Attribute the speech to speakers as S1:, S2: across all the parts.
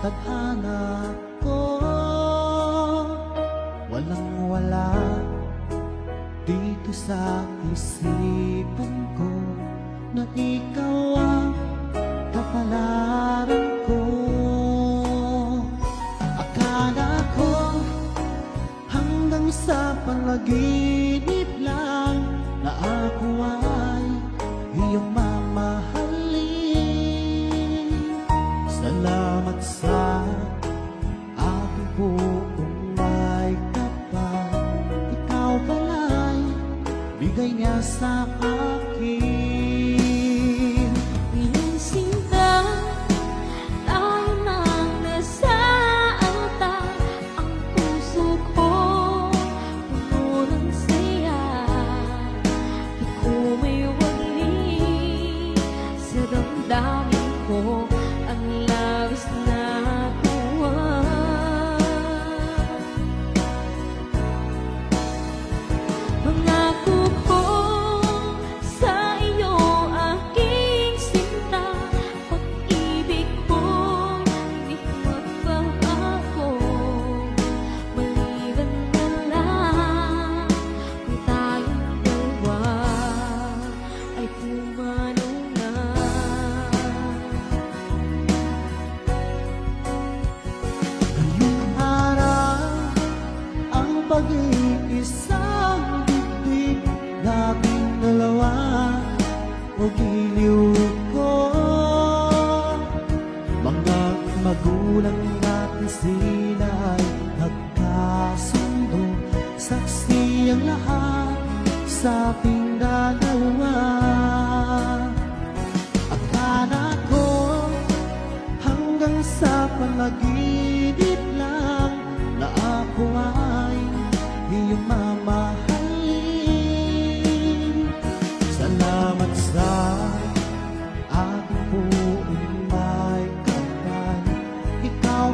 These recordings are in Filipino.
S1: tadhana ko. Walang-wala dito sa isipan ko na ikaw ang kapalaran ko. Akala ko hanggang sa panaginip lang na ako ay iyong mamahalin. Salamat sa aking buong may kapal, ikaw pala'y bigay niya sa akin.
S2: Iyong sinta, tayo nang nasa altar. Ang puso ko puno ng saya. Di ko may wali sa damdamin ko ang labis na tuwa. Pangako ko sa iyo, aking sinta, pag-ibig ko di magbabago. Maliban na lang kung tayong dalawa ay pumanaw na.
S1: Ngayong araw ang pag-iisang dibdib, laging dalawa o giliw ko. Mga magulang natin sila ay nagkasundo, saksi ang lahat sa ating dalawa. Akala ko hanggang sa panaginip lang na ako ay iyong mamahalin. Salamat sa aking buong may kapal, ikaw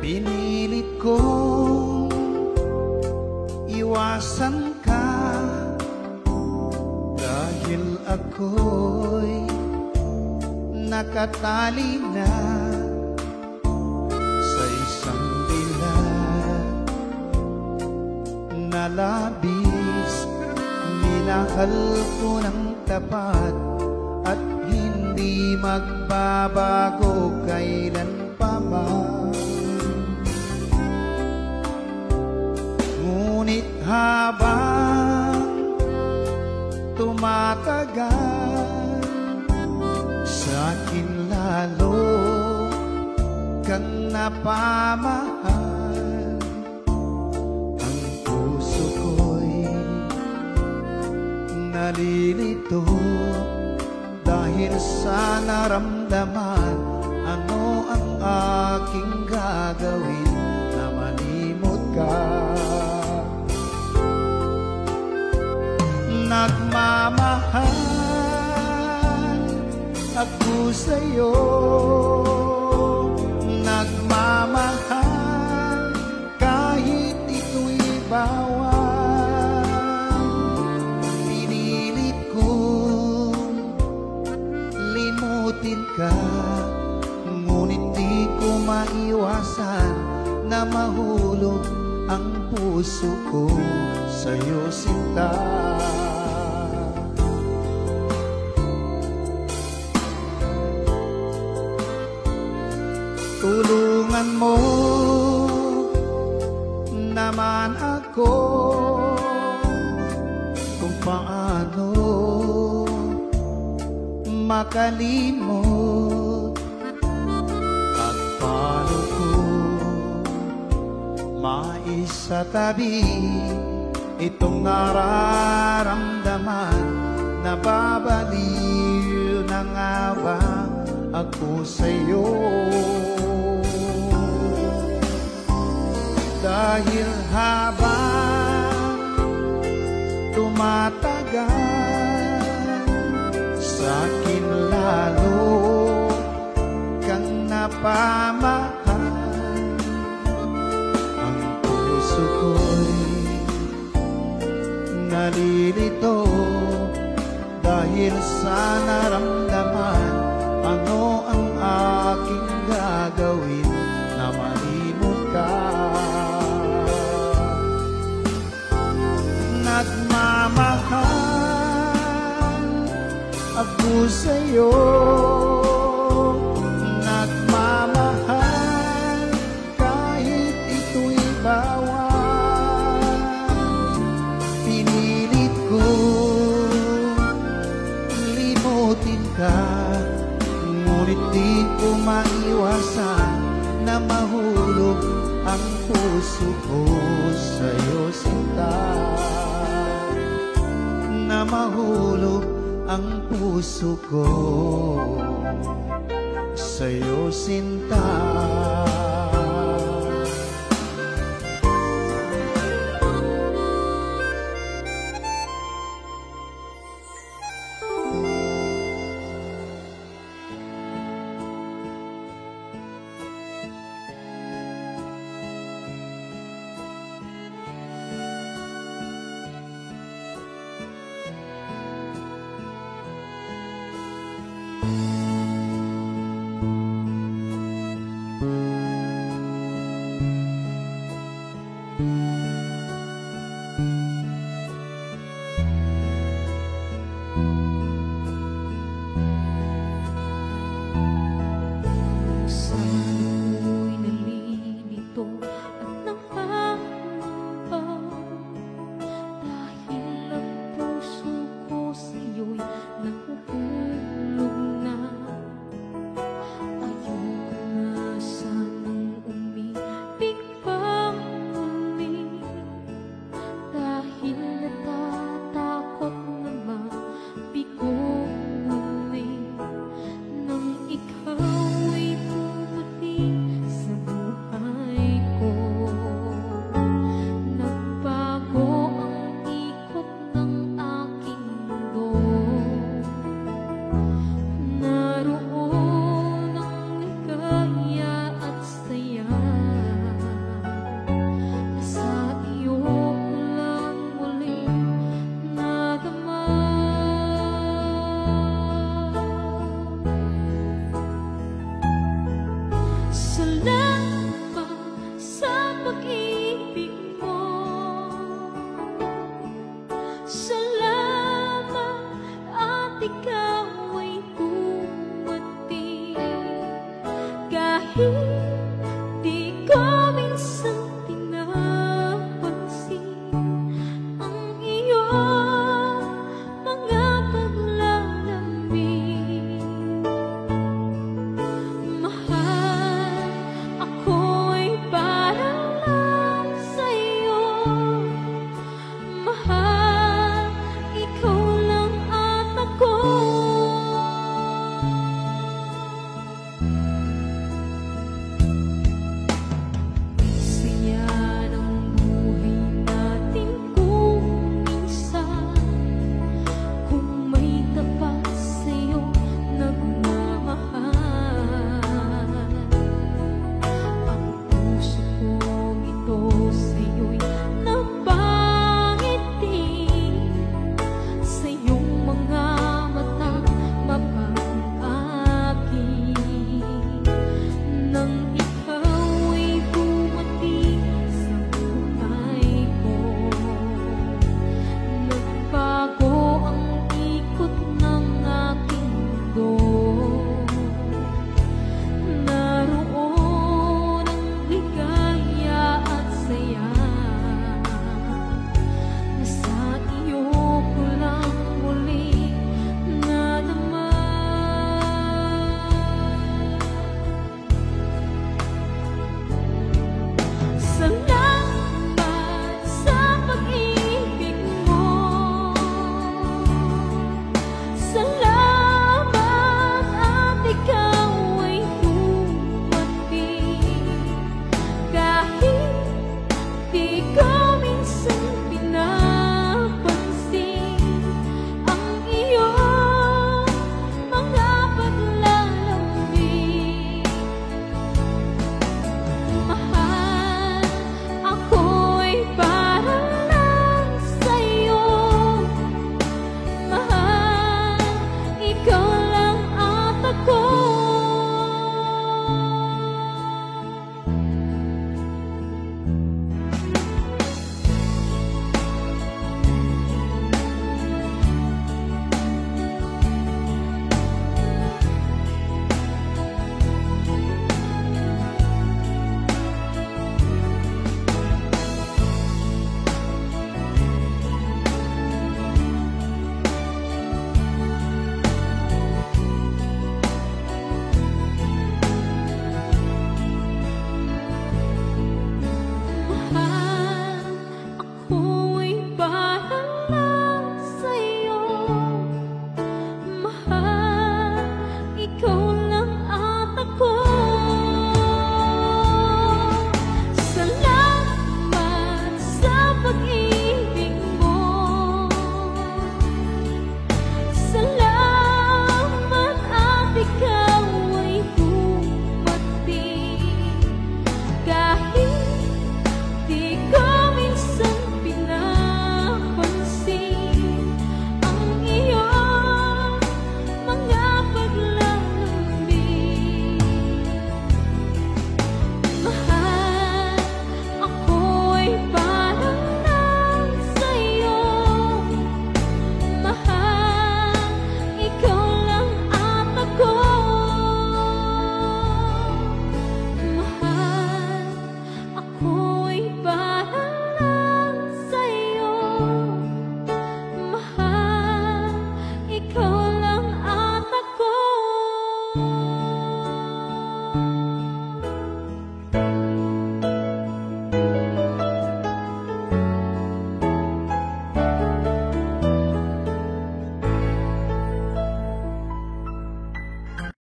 S1: Pinilit kong iwasan ka dahil ako'y nakatali na sa isang dilag na labis. Minahal ko ng tapat at hindi magbabago kailan pa man. Ngunit habang tumatagal, sa'kin lalo kang napamahal. Ang puso ko'y nalilito dahil sa naramdaman. Ano ang aking gagawin na malimot ka? Nagmamahal ako sa'yo, nagmamahal kahit ito'y bawal. Pinilit kong limutin ka, ngunit di ko maiwasan na mahulog ang puso ko sa'yo, sinta. Tulungan mo naman ako kung paano makalimot at paano ko maisatabi itong nararamdaman. Nababaliw na nga ba ako sa'yo? Dahil habang tumatagal, sa'kin lalo kang napamahal. Ang puso ko'y nalilito dahil sa naramdaman. Ano ang aking gagawin na malimot ka? Nagmamahal ako sa'yo, nagmamahal kahit ito'y bawal. Pinilit ko limutin ka, ngunit di ko maiwasan na mahulog ang puso ko sa'yo, sinta. Na mahulog ang puso ko sa'yo, sinta.